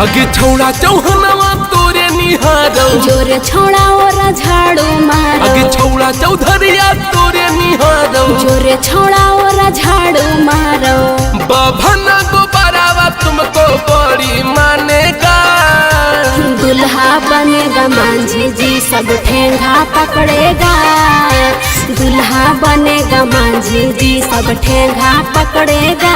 अगे छौड़ा चौहनवा तोरे निहारो जोरे छौड़ा ओरा झाड़ू मारो अगे छौड़ा चौधरिया तोरे निहारो जोरे छौड़ा ओरा झाड़ू मारो बाभना गोबरावा तुमको बड़ी मानेगा दुल्हा बनेगा मांझी जी सब ठेंगा पकड़ेगा दुल्हा बनेगा मांझी जी सब ठेंगा पकड़ेगा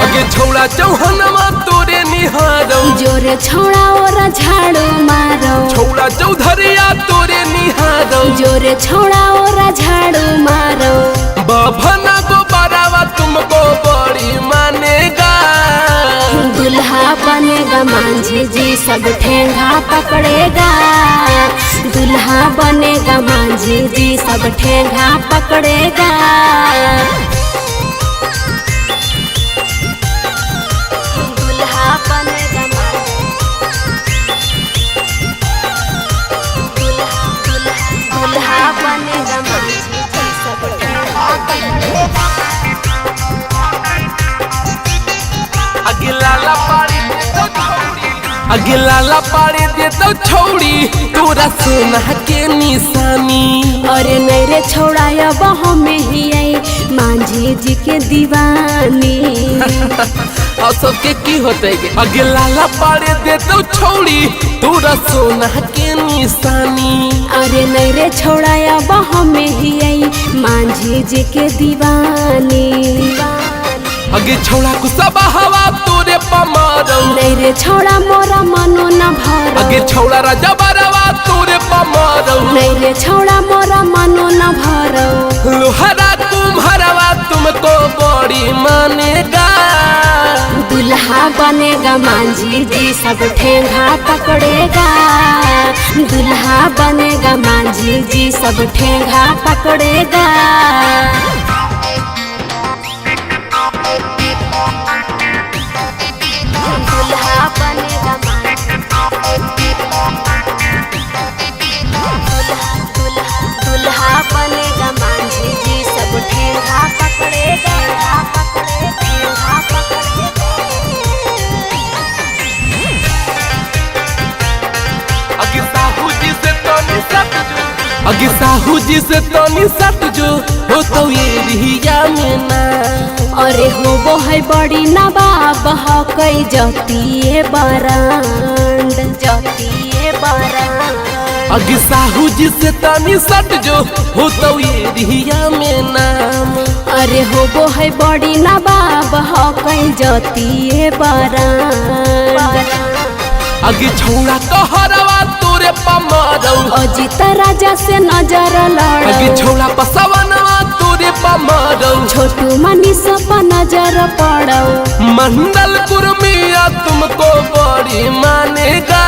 अगे छौड़ा चौहनवा तोरे निहारो जोरे छौड़ा ओरा झाड़ू मारो छौड़ा चौधरिया तोरे निहारो जोरे छौड़ा ओरा झाड़ू मारो बाभना गोबरावा तुमको बड़ी मानेगा दुल्हा बनेगा मांझी जी सब ठेंगा पकड़ेगा दुल्हा बनेगा मांझी जी सब ठेंगा पकड़ेगा दुल्हा बनेगा दुल्हा बनेगा मांझी जी सब ठेंगा पकड़ेगा अगे लाला पाड़ी दे तो छौड़ी तोरा सोना के निशानी अरे नहीं रे छौड़ा अब हमें ही आई मांझी जी के दीवानी और सबके की होते गे अगे लाला पाड़ी दे तो छौड़ी तोरा सोना के निशानी अरे नहीं रे छौड़ा अब हमें ही आई मांझी जी के दीवानी अगे छौड़ा को सब हवा तोरे पमारो नहीं रे छौड़ा मोरा मनो न भरो अगे छौड़ा राजा बरवा तोरे पमारो नहीं रे छौड़ा मोरा मनो न भरो लोहरा कुम्हरवा तुमको बड़ी मानेगा दुल्हा बनेगा मांझी जी सब ठेंगा पकड़ेगा दुल्हा बनेगा मांझी जी सब ठेंगा पकड़ेगा दुल्हा बनेगा दुल्हा बनेगा मांझी जी सब ठेंगा पकड़ेगा अगे साहू जी से तनी सट जो अगे साहू जी से तनी सट जो हो तो ये रिया में ना अरे हो है बड़ी नवाब हो कई जतिए बरांड अगे साहू जी से तनी सट जो हो तो ये रिया में नाम अरे हो है बड़ी नवाब हो कई जतिए बरांड अगे छौड़ा कहरवा तोरे पमारो अजित राजा से नजर लड़ अगे छौड़ा पसवनवा तोरे पमारो छोटू मनीष पर नजर पड़ो मंडल कुर्मिया तुमको बड़ी मानेगा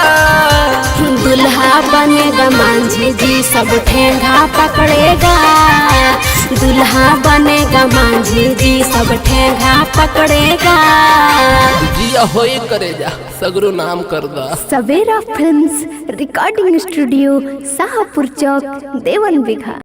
दुल्हा बनेगा मांझी जी सब ठेंगा पकड़ेगा दुल्हा बनेगा मांझी जी सब ठेंगा पकड़ेगा जिया होए करे जा सगरो नाम कर दा सवेरा फिल्म्स रिकॉर्डिंग स्टूडियो शाहपुर चौक देवन बिघा।